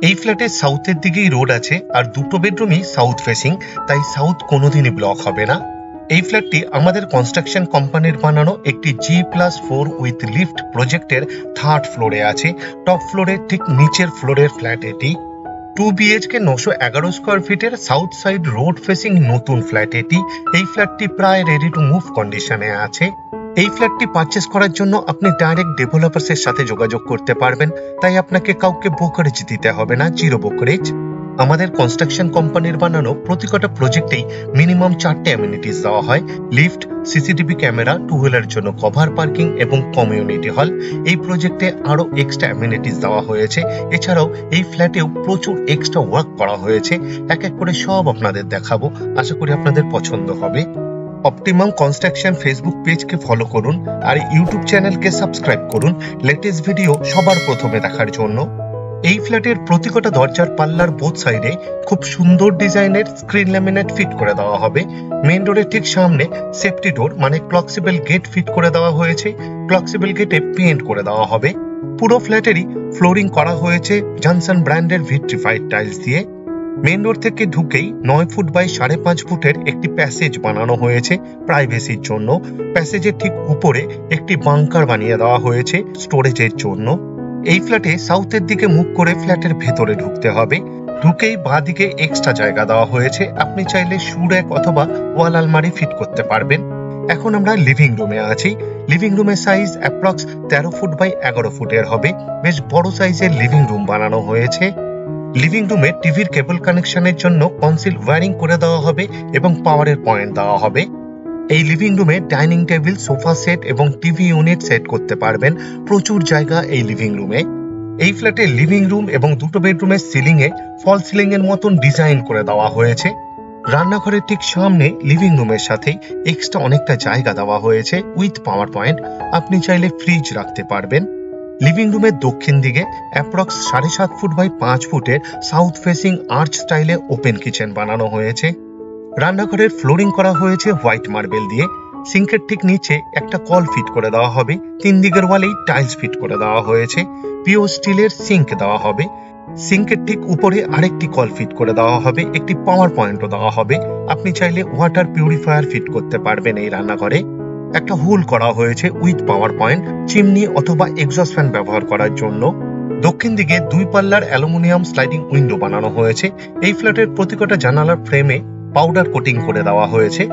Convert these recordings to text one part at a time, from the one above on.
এই ফ্ল্যাটের সাউথের দিকেই রোড আছে আর দুটো বেডরুমই সাউথ ফেসিং, তাই সাউথ কোনোদিনই ব্লক হবে না। এই ফ্ল্যাটটি আমাদের কনস্ট্রাকশন কোম্পানির বানানো একটি G+4 উইথ লিফট প্রজেক্টের 3rd ফ্লোরে আছে। টপ ফ্লোরের ঠিক নিচের ফ্লোরের ফ্ল্যাট এটি। 2 BHK 911 স্কোয়ার ফিটের সাউথ সাইড রোড ফেসিং নতুন ফ্ল্যাট এটি। এই ফ্ল্যাটটি প্রায় রেডি টু মুভ কন্ডিশনে আছে। এই ফ্ল্যাটটি পারচেস করার জন্য আপনি ডাইরেক্ট ডেভেলপার্সের সাথে যোগাযোগ করতে পারবেন, তাই আপনাকে কাউকে ব্রোকারেজ দিতে হবে না, জিরো ব্রোকারেজ। আমাদের কনস্ট্রাকশন কোম্পানির বানানো প্রতিটা প্রজেক্টেই মিনিমাম 4টে অ্যামিনিটিস দেওয়া হয়: lift, CCTV camera, two wheeler জন্য কভার পার্কিং এবং কমিউনিটি হল। এই প্রজেক্টে আরো এক্সট্রা অ্যামিনিটিস দেওয়া হয়েছে। এছাড়াও এই ফ্ল্যাটেও প্রচুর এক্সট্রা ওয়ার্ক করা হয়েছে। এক এক করে সব আপনাদের দেখাবো, আশা করি আপনাদের পছন্দ হবে। অপটিমাম কনস্ট্রাকশন ফেসবুক পেজকে ফলো করুন আর ইউটিউব চ্যানেলকে সাবস্ক্রাইব করুন লেটেস্ট ভিডিও সবার প্রথমে দেখার জন্য। এই ফ্ল্যাটের প্রতিটা দরজার পাল্লার বোথ সাইডে খুব সুন্দর ডিজাইনের স্ক্রিন ল্যামিনেট ফিট করে দেওয়া হবে। মেইন ডোরের ঠিক সামনে সেফটি ডোর মানে ক্লকসিবল গেট ফিট করে দেওয়া হয়েছে। ক্লকসিবল গেটে পেইন্ট করে দেওয়া হবে। পুরো ফ্ল্যাটেরই ফ্লোরিং করা হয়েছে জনসন ব্র্যান্ডের ভিট্রিফাইড টাইলস দিয়ে। মেইন ডোর থেকে ঢুকেই 9 ফুট বাই 5.5 ফুটের একটি প্যাসেজ বানানো হয়েছে প্রাইভেসির জন্য। প্যাসেজের ঠিক উপরে একটি বাংকার বানিয়ে দেওয়া হয়েছে স্টোরেজের জন্য। এই ফ্ল্যাটে সাউথের দিকে মুখ করে ফ্ল্যাটের ভেতরে ঢুকতে হবে। ঢুকেই বাঁ দিকে এক্সট্রা জায়গা দেওয়া হয়েছে, আপনি চাইলে শু র‍্যাক অথবা ওয়াল আলমারি ফিট করতে পারবেন। এখন আমরা লিভিং রুমে আছি। লিভিং রুমের সাইজ অ্যাপ্রক্স 13 ফুট বাই 11 ফুটের হবে। বেশ বড় সাইজের লিভিং রুম বানানো হয়েছে। লিভিং রুমে টিভির কেবল কানেকশনের জন্য কনসিল ওয়্যারিং করে দেওয়া হবে এবং পাওয়ারের পয়েন্ট দেওয়া হবে। এই লিভিং রুমে ডাইনিং টেবিল, সোফা সেট এবং টিভি ইউনিট সেট করতে পারবেন। প্রচুর জায়গা এই লিভিং রুমে। এই ফ্ল্যাটে লিভিং রুম এবং দুটো বেডরুমের সিলিং এ ফল সিলিং এর মতন ডিজাইন করে দেওয়া হয়েছে। রান্নাঘরের ঠিক সামনে লিভিং রুমের সাথে এক্সট্রা অনেকটা জায়গা দেওয়া হয়েছে উইথ পাওয়ার পয়েন্ট, আপনি চাইলে ফ্রিজ রাখতে পারবেন। লিভিং রুমের দক্ষিণ দিকে অ্যাপ্রক্স 7.5 ফুট বাই 5 ফুটের সাউথ ফেসিং আর্চ স্টাইলে ওপেন কিচেন বানানো হয়েছে। রান্নাঘরের ফ্লোরিং করা হয়েছে হোয়াইট মার্বেল দিয়ে। সিঙ্কের ঠিক নিচে একটা কল ফিট করে দেওয়া হবে। 3 দিকের ওয়ালেই টাইলস ফিট করে দেওয়া হয়েছে। পিওর স্টিলের সিঙ্ক দেওয়া হবে। সিঙ্কের ঠিক উপরে আরেকটি কল ফিট করে দেওয়া হবে, একটি পাওয়ার পয়েন্টও দেওয়া হবে। আপনি চাইলে ওয়াটার পিউরিফায়ার ফিট করতে পারবেন এই রান্নাঘরে। একটা হোল করা হয়েছে উইথ পাওয়ার পয়েন্ট, চিমনি অথবা এক্সস্ট ফ্যান ব্যবহার করার জন্য। দক্ষিণ দিকে 2 পাল্লার অ্যালুমিনিয়াম স্লাইডিং উইন্ডো বানানো হয়েছে। এই ফ্ল্যাটের প্রতিটা জানালার ফ্রেমে পাউডার কোটিং করে দেওয়া হয়েছে।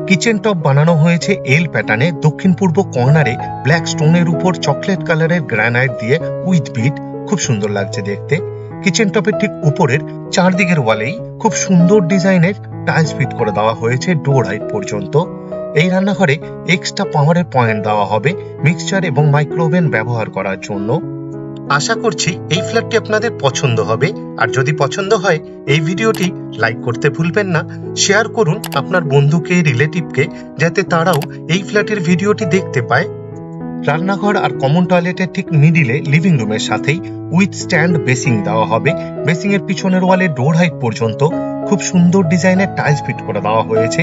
কিচেন টপ বানানো হয়েছে এল প্যাটার্নে। দক্ষিণ পূর্ব কর্নারে ব্ল্যাক স্টোনের উপর চকলেট কালারের গ্রানাইট দিয়ে উইথ বিট, খুব সুন্দর লাগছে দেখতে। কিচেন টপের ঠিক উপরের 4 দিকের ওয়ালেই খুব সুন্দর ডিজাইনের টাইলস ফিট করে দেওয়া হয়েছে ডোর হাইট পর্যন্ত। এই রান্নাঘরে এক্সট্রা পাওয়ারের পয়েন্ট দেওয়া হবে মিক্সচার এবং মাইক্রোওভেন ব্যবহার করার জন্য। আশা করছি এই ফ্ল্যাটটি আপনাদের পছন্দ হবে, আর যদি পছন্দ হয় এই ভিডিওটি লাইক করতে ভুলবেন না। শেয়ার করুন আপনার বন্ধুকে, রিলেটিভকে, যাতে তারাও এই ফ্ল্যাটের ভিডিওটি দেখতে পায়। রান্নাঘর আর কমন টয়লেটের ঠিক মিডিলে লিভিং রুমের সাথেই উইথ স্ট্যান্ড বেসিং দেওয়া হবে। বেসিং এর পিছনের ওয়ালে ডোর হাইট পর্যন্ত খুব সুন্দর ডিজাইনের টাইলস ফিট করে দেওয়া হয়েছে।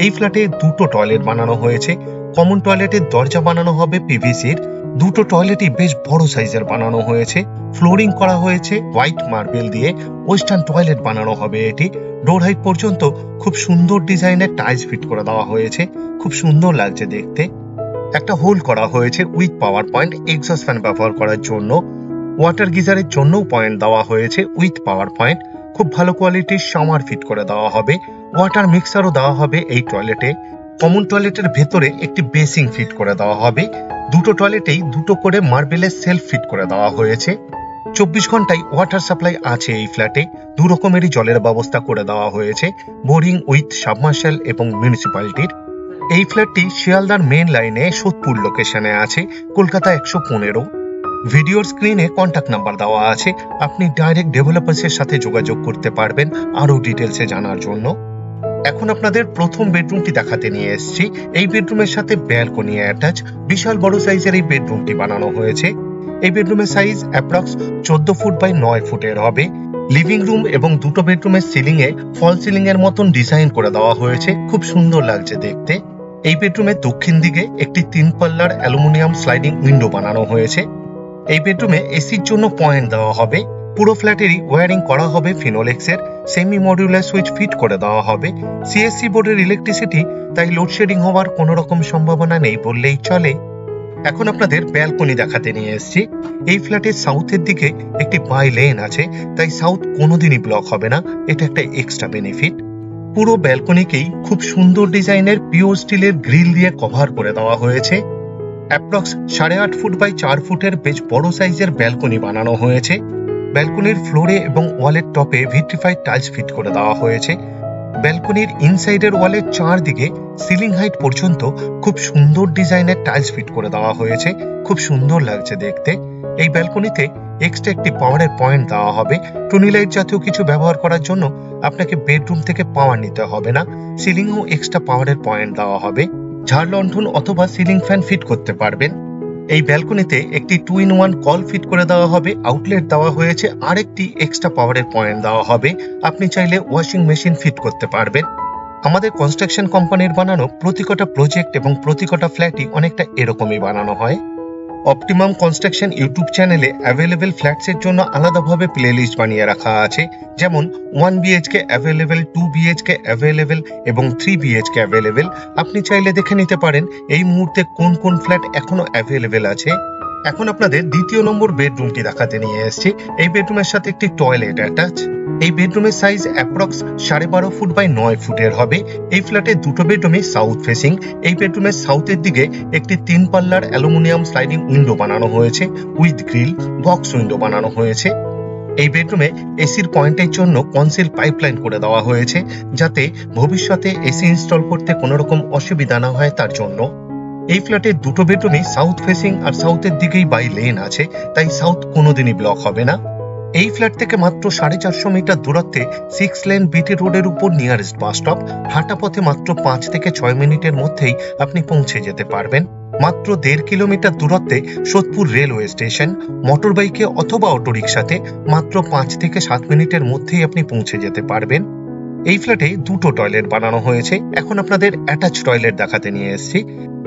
এই ফ্ল্যাটে 2টো টয়লেট বানানো হয়েছে। কমন টয়লেটের দরজা বানানো হবে পিভিসির। দুটো টয়লেটই বেশ বড় সাইজের বানানো হয়েছে। ফ্লোরিং করা হয়েছে হোয়াইট মার্বেল দিয়ে। ওয়েস্টার্ন টয়লেট বানানো হবে এটি। ডোর হাইট পর্যন্ত খুব সুন্দর ডিজাইনের টাইলস ফিট করে দেওয়া হয়েছে, খুব সুন্দর লাগছে দেখতে। একটা হোল করা হয়েছে with power point exhaust fan ব্যবহার করার জন্য। ওয়াটার গিজারের জন্যও পয়েন্ট দেওয়া হয়েছে উইথ পাওয়ার পয়েন্ট। খুব ভালো কোয়ালিটির শাওয়ার ফিট করে দেওয়া হবে। ওয়াটার মিক্সারও দেওয়া হবে এই টয়লেটে। কমন টয়লেটের ভেতরে একটি বেসিং ফিট করে দেওয়া হবে। দুটো টয়লেটেই 2টো করে মার্বেলের সেলফ ফিট করে দেওয়া হয়েছে। 24 ঘন্টায় ওয়াটার সাপ্লাই আছে এই ফ্ল্যাটে। 2 রকমেরই জলের ব্যবস্থা করে দেওয়া হয়েছে, বোরিং উইথ সাবমার্শাল এবং মিউনিসিপ্যালিটির। এই ফ্ল্যাটটি শিয়ালদার মেন লাইনে সোদপুর লোকেশনে আছে, কলকাতা 115। ভিডিওর স্ক্রিনে কন্ট্যাক্ট নাম্বার দেওয়া আছে, আপনি ডাইরেক্ট ডেভেলপার্সের সাথে যোগাযোগ করতে পারবেন আরো ডিটেলসে জানার জন্য। এখন আপনাদের প্রথম বেডরুমটি দেখাতে নিয়ে এসেছি। এই বেডরুমের সাথে ব্যালকনি অ্যাটাচ। বিশাল বড় সাইজের এই বেডরুমটি বানানো হয়েছে। এই বেডরুমের সাইজ অ্যাপ্রক্স 14 ফুট বাই 9 ফুটের হবে। লিভিং রুম এবং দুটো বেডরুমের সিলিং এ ফল সিলিং এর মতন ডিজাইন করে দেওয়া হয়েছে, খুব সুন্দর লাগছে দেখতে। এই বেডরুমের দক্ষিণ দিকে একটি 3 পাল্লার অ্যালুমিনিয়াম স্লাইডিং উইন্ডো বানানো হয়েছে। এই বেডরুমে এসির জন্য পয়েন্ট দেওয়া হবে। পুরো ফ্ল্যাটেরই ওয়্যারিং করা হবে ফিনোলেক্সের, সেমি মডিউলার সুইচ ফিট করে দেওয়া হবে। সিএসসি বোর্ডের ইলেকট্রিসিটি, তাই লোডশেডিং হওয়ার কোনো রকম সম্ভাবনা নেই বললেই চলে। এখন আপনাদের ব্যালকনি দেখাতে নিয়ে এসেছি। এই ফ্ল্যাটের সাউথের দিকে একটি বাই লেন আছে, তাই সাউথ কোনোদিনই ব্লক হবে না, এটা একটা এক্সট্রা বেনিফিট। পুরো ব্যালকনিকেই খুব সুন্দর ডিজাইনের পিওর স্টিলের গ্রিল দিয়ে কভার করে দেওয়া হয়েছে। অ্যাপ্রক্স 8.5 ফুট বাই 4 ফুটের বেশ বড় সাইজের ব্যালকনি বানানো হয়েছে। ব্যালকনির ফ্লোরে এবং ওয়ালের টপে ভিট্রিফাইড টাইলস ফিট করে দেওয়া হয়েছে। ব্যালকনির ইনসাইডের ওয়ালের চারদিকে সিলিং হাইট পর্যন্ত খুব সুন্দর ডিজাইনের টাইলস ফিট করে দেওয়া হয়েছে, খুব সুন্দর লাগছে দেখতে। এই ব্যালকনিতে এক্সট্রা একটি পাওয়ারের পয়েন্ট দেওয়া হবে। টুনি লাইট জাতীয় কিছু ব্যবহার করার জন্য আপনাকে বেডরুম থেকে পাওয়ার নিতে হবে না, সিলিংও এক্সট্রা পাওয়ারের পয়েন্ট দেওয়া হবে। ঝাড় লণ্ঠন অথবা সিলিং ফ্যান ফিট করতে পারবেন। এই ব্যালকনিতে একটি 2-in-1 কল ফিট করে দেওয়া হবে, আউটলেট দেওয়া হয়েছে, আরেকটি এক্সট্রা পাওয়ারের পয়েন্ট দেওয়া হবে। আপনি চাইলে ওয়াশিং মেশিন ফিট করতে পারবেন। আমাদের কনস্ট্রাকশন কোম্পানির বানানো প্রতিকটা প্রজেক্ট এবং প্রতিকটা ফ্ল্যাটই অনেকটা এরকমই বানানো হয়। অপটিমাম কনস্ট্রাকশন ইউটিউব চ্যানেলে অ্যাভেলেবেল ফ্ল্যাটসের জন্য আলাদাভাবে প্লেলিস্ট বানিয়ে রাখা আছে, যেমন 1 BHK অ্যাভেলেবেল, 2 BHK অ্যাভেলেবেল এবং 3 BHK অ্যাভেলেবেল। আপনি চাইলে দেখে নিতে পারেন এই মুহূর্তে কোন কোন ফ্ল্যাট এখনো অ্যাভেলেবেল আছে। এখন আপনাদের দ্বিতীয় নম্বর বেডরুমটি দেখাতে নিয়ে এসেছি। এই বেডরুমের সাথে একটি টয়লেট অ্যাটাচ। এই বেডরুমের সাইজ অ্যাপ্রক্স 12.5 ফুট বাই 9 ফুটের হবে। এই ফ্ল্যাটের দুটো বেডরুমই সাউথ ফেসিং। এই বেডরুমের সাউথের দিকে একটি 3 পাল্লার অ্যালুমিনিয়াম স্লাইডিং উইন্ডো বানানো হয়েছে উইথ গ্রিল, বক্স উইন্ডো বানানো হয়েছে। এই বেডরুমে এসির পয়েন্টের জন্য কনসিল পাইপলাইন করে দেওয়া হয়েছে, যাতে ভবিষ্যতে এসি ইনস্টল করতে কোনো রকম অসুবিধা না হয় তার জন্য। এই ফ্ল্যাটের দুটো বেডরুমই সাউথ ফেসিং আর সাউথের দিকেই বাই লেন আছে, তাই সাউথ কোনোদিনই ব্লক হবে না। এই ফ্ল্যাট থেকে মাত্র 450 মিটার দূরত্বে 6 লেন বিটি রোডের উপর নিয়ারেস্ট বাস স্টপ। হাঁটা পথে মাত্র 5 থেকে 6 মিনিটের মধ্যেই আপনি পৌঁছে যেতে পারবেন। মাত্র 1.5 কিলোমিটার দূরত্বে সোদপুর রেলওয়ে স্টেশন। মোটর বাইকে অথবা অটোরিকশাতে মাত্র 5 থেকে 7 মিনিটের মধ্যেই আপনি পৌঁছে যেতে পারবেন। এই ফ্ল্যাটে দুটো টয়লেট বানানো হয়েছে। এখন আপনাদের অ্যাটাচ টয়লেট দেখাতে নিয়ে এসেছি।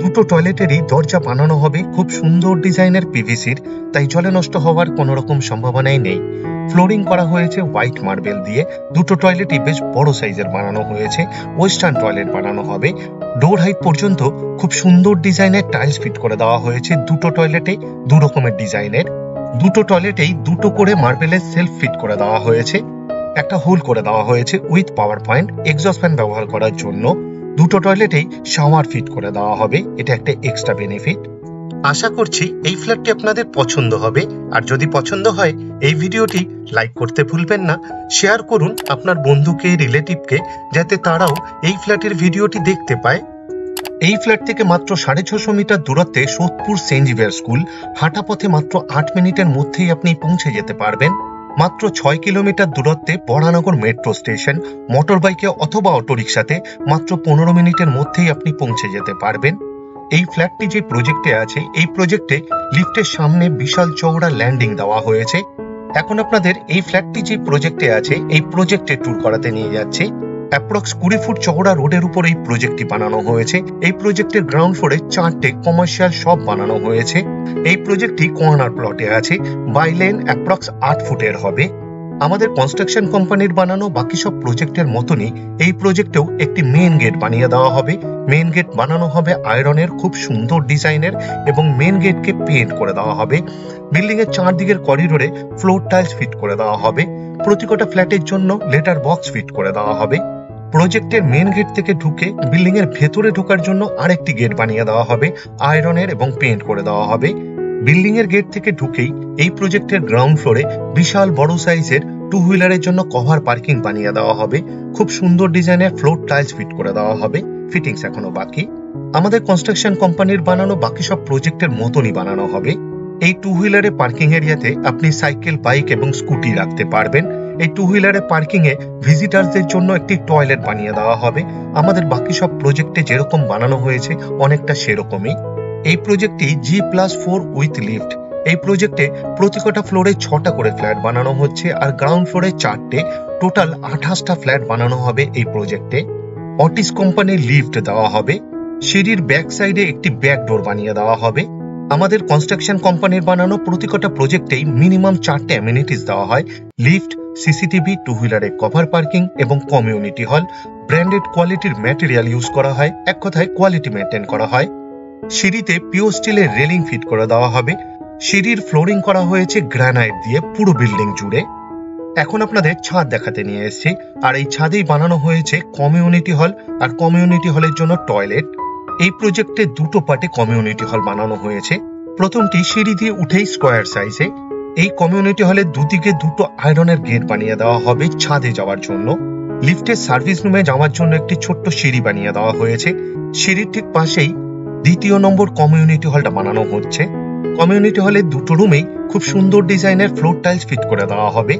দুটো টয়লেটেরই দরজা বানানো হবে খুব সুন্দর ডিজাইনের পিভিসির, তাই জলে নষ্ট হওয়ার কোনো রকম সম্ভাবনাই নেই। ফ্লোরিং করা হয়েছে হোয়াইট মার্বেল দিয়ে। দুটো টয়লেটই বেশ বড় সাইজের বানানো হয়েছে। ওয়েস্টার্ন টয়লেট বানানো হবে। ডোর হাইট পর্যন্ত খুব সুন্দর ডিজাইনের টাইলস ফিট করে দেওয়া হয়েছে দুটো টয়লেটে, দু রকমের ডিজাইনের। দুটো টয়লেটেই দুটো করে মার্বেলের সেলফ ফিট করে দেওয়া হয়েছে। একটা হোল করে দেওয়া হয়েছে with power point, exhaust fan ব্যবহার করার জন্য। দুটো টয়লেটেই শাওয়ার ফিট করে দেওয়া হবে, এটা একটা এক্সট্রা বেনিফিট। আশা করছি এই ফ্ল্যাটটি আপনাদের পছন্দ হবে, আর যদি পছন্দ হয় এই ভিডিওটি লাইক করতে ভুলবেন না। শেয়ার করুন আপনার বন্ধুকে, রিলেটিভকে, যাতে তারাও এই ফ্ল্যাটের ভিডিওটি দেখতে পায়। এই ফ্ল্যাট থেকে মাত্র 650 মিটার দূরত্বে সোদপুর সেন্ট জেভিয়ার স্কুল। হাঁটা পথে মাত্র 8 মিনিটের মধ্যেই আপনি পৌঁছে যেতে পারবেন। মাত্র 6 কিলোমিটার দূরত্বে বড়ানগর মেট্রো স্টেশন। মোটর বাইকে অথবা অটোরিকশাতে মাত্র 15 মিনিটের মধ্যেই আপনি পৌঁছে যেতে পারবেন। এই ফ্ল্যাটটি যে প্রজেক্টে আছে, এই প্রজেক্টে লিফটের সামনে বিশাল চওড়া ল্যান্ডিং দেওয়া হয়েছে। এখন আপনাদের এই ফ্ল্যাটটি যে প্রজেক্টে আছে, এই প্রজেক্টে ট্যুর করাতে নিয়ে যাচ্ছে। অ্যাপ্রক্স 20 ফুট চওড়া রোডের উপর এই প্রজেক্টটি বানানো হয়েছে। এই প্রজেক্টের গ্রাউন্ড ফ্লোরে 4টে কমার্শিয়াল শপ বানানো হয়েছে। এই প্রজেক্টটি কর্নার প্লটে আছে। বাই লেন অ্যাপ্রক্স 8 ফুটের হবে। আমাদের কনস্ট্রাকশন কোম্পানির বানানো বাকি সব প্রজেক্টের মতনই এই প্রজেক্টেও একটি মেইন গেট বানিয়ে দেওয়া হবে। মেইন গেট বানানো হবে আয়রনের, খুব সুন্দর ডিজাইনের, এবং মেইন গেটকে পেইন্ট করে দেওয়া হবে। বিল্ডিং এর চারদিকের করিডোরে ফ্লোর টাইলস ফিট করে দেওয়া হবে। প্রতিটা ফ্ল্যাটের জন্য লেটার বক্স ফিট করে দেওয়া হবে। প্রজেক্টের মেইন গেট থেকে ঢুকে বিল্ডিং এর ভেতরে ঢোকার জন্য আরেকটি গেট বানিয়ে দেওয়া হবে, আয়রনের এবং পেইন্ট করে দেওয়া হবে। বিল্ডিং এর গেট থেকে ঢুকেই এই প্রজেক্টের গ্রাউন্ড ফ্লোরে বিশাল বড় সাইজের 2 হুইলারের জন্য কভার পার্কিং বানিয়ে দেওয়া হবে। খুব সুন্দর ডিজাইনের ফ্লোর টাইলস ফিট করে দেওয়া হবে। ফিটিংস এখনো বাকি। আমাদের কনস্ট্রাকশন কোম্পানির বানানো বাকি সব প্রজেক্টের মতনই বানানো হবে। এই 2 হুইলারে পার্কিং এরিয়াতে আপনি সাইকেল, বাইক এবং স্কুটি রাখতে পারবেন। এই 2 হুইলারে পার্কিং এ ভিজিটারদের জন্য একটি টয়লেট বানিয়ে দেওয়া হবে। আমাদের বাকি সব প্রজেক্টে যেরকম বানানো হয়েছে অনেকটা সেরকমই। এই প্রজেক্টটি G+4 উইথ লিফট। এই প্রজেক্টে প্রতিটা ফ্লোরে 6টা করে ফ্ল্যাট বানানো হচ্ছে, আর গ্রাউন্ড ফ্লোরে 4টে। টোটাল 28টা ফ্ল্যাট বানানো হবে এই প্রজেক্টে। অটিস কোম্পানির লিফট দেওয়া হবে। সিঁড়ির ব্যাক সাইডে একটি ব্যাক ডোর বানিয়ে দেওয়া হবে। আমাদের কনস্ট্রাকশন কোম্পানির বানানো প্রতিটা প্রজেক্টেই মিনিমাম 4টে অ্যামিনিটিস দেওয়া হয়। লিফট, সিসিটিভি, টু হুইলারে কভার পার্কিং এবং কমিউনিটি হল। ব্র্যান্ডেড কোয়ালিটির ম্যাটেরিয়াল ইউজ করা হয়, এক কথায় কোয়ালিটি মেনটেন করা হয়। সিঁড়িতে পিওর স্টিলের রেলিং ফিট করে দেওয়া হবে। সিঁড়ির ফ্লোরিং করা হয়েছে গ্রানাইট দিয়ে পুরো বিল্ডিং জুড়ে। এখন আপনাদের ছাদ দেখাতে নিয়ে এসেছি, আর এই ছাদেই বানানো হয়েছে কমিউনিটি হল আর কমিউনিটি হলের জন্য টয়লেট। এই প্রজেক্টে দুটো পার্টে কমিউনিটি হল বানানো হয়েছে। প্রথমটি সিঁড়ি দিয়ে উঠেই স্কোয়ার সাইজে। এই কমিউনিটি হলের দুদিকে দুটো আয়রনের গেট বানিয়ে দেওয়া হবে ছাদে যাওয়ার জন্য। লিফটের সার্ভিস রুমে যাওয়ার জন্য একটি ছোট্ট সিঁড়ি বানিয়ে দেওয়া হয়েছে। সিঁড়ির ঠিক পাশেই দ্বিতীয় নম্বর কমিউনিটি হলটা বানানো হচ্ছে। কমিউনিটি হলের দুটো রুমেই খুব সুন্দর ডিজাইনের ফ্লোর টাইলস ফিট করে দেওয়া হবে।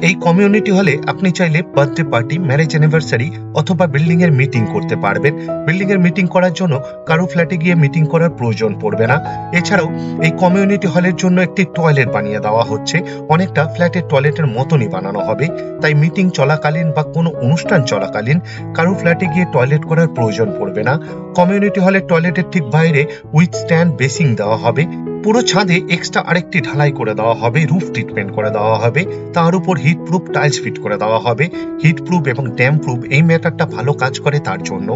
এই কমিউনিটি হলে আপনি চাইলে বার্থডে পার্টি, ম্যারেজ অ্যানিভার্সারি অথবা বিল্ডিং এর মিটিং করতে পারবেন। বিল্ডিং এর মিটিং করার জন্য কারো ফ্ল্যাটে গিয়ে মিটিং করার প্রয়োজন পড়বে না। এছাড়াও এই কমিউনিটি হলের জন্য একটি টয়লেট বানিয়ে দেওয়া হচ্ছে, অনেকটা ফ্ল্যাটের টয়লেটের মতনই বানানো হবে। তাই মিটিং চলাকালীন বা কোনো অনুষ্ঠান চলাকালীন কারো ফ্ল্যাটে গিয়ে টয়লেট করার প্রয়োজন পড়বে না। কমিউনিটি হলের টয়লেটের ঠিক বাইরে উইথ স্ট্যান্ড বেসিং দেওয়া হবে। পুরো ছাদে এক্সট্রা আরেকটি ঢালাই করে দেওয়া হবে, রুফ ট্রিটমেন্ট করে দেওয়া হবে। তার উপর হিট প্রুফ টাইলস ফিট করে দেওয়া হবে। হিট প্রুফ এবং ড্যাম প্রুফ এই ম্যাটারটা ভালো কাজ করে তার জন্য।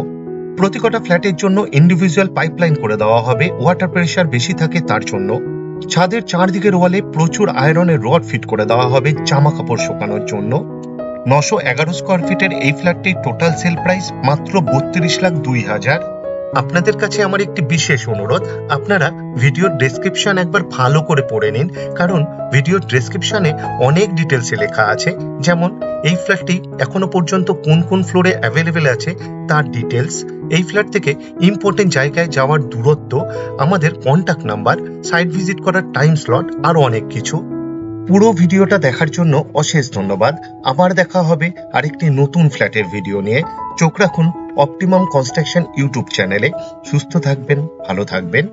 প্রতিটা ফ্ল্যাটের জন্য ইন্ডিভিজুয়াল পাইপলাইন করে দেওয়া হবে, ওয়াটার প্রেশার বেশি থাকে তার জন্য। ছাদের চারদিকের ওয়ালে প্রচুর আয়রনের রড ফিট করে দেওয়া হবে জামা কাপড় শুকানোর জন্য। 911 স্কোয়ার ফিটের এই ফ্ল্যাটটির টোটাল সেল প্রাইস মাত্র 32,02,000। আপনাদের কাছে আমার একটি বিশেষ অনুরোধ, আপনারা ভিডিওর ডেসক্রিপশন একবার ভালো করে পড়ে নিন, কারণ ভিডিওর ডেসক্রিপশনে অনেক ডিটেলসে লেখা আছে, যেমন এই ফ্ল্যাটটি এখনো পর্যন্ত কোন কোন ফ্লোরে অ্যাভেলেবেল আছে তার ডিটেলস, এই ফ্ল্যাট থেকে ইম্পর্টেন্ট জায়গায় যাওয়ার দূরত্ব, আমাদের কন্ট্যাক্ট নাম্বার, সাইট ভিজিট করার টাইম স্লট, আরো অনেক কিছু। পুরো ভিডিওটা দেখার জন্য অশেষ ধন্যবাদ। আবার দেখা হবে আরেকটি নতুন ফ্ল্যাটের ভিডিও নিয়ে। চোখ রাখুন অপটিমাম কনস্ট্রাকশন ইউটিউব চ্যানেলে। সুস্থ থাকবেন, ভালো থাকবেন।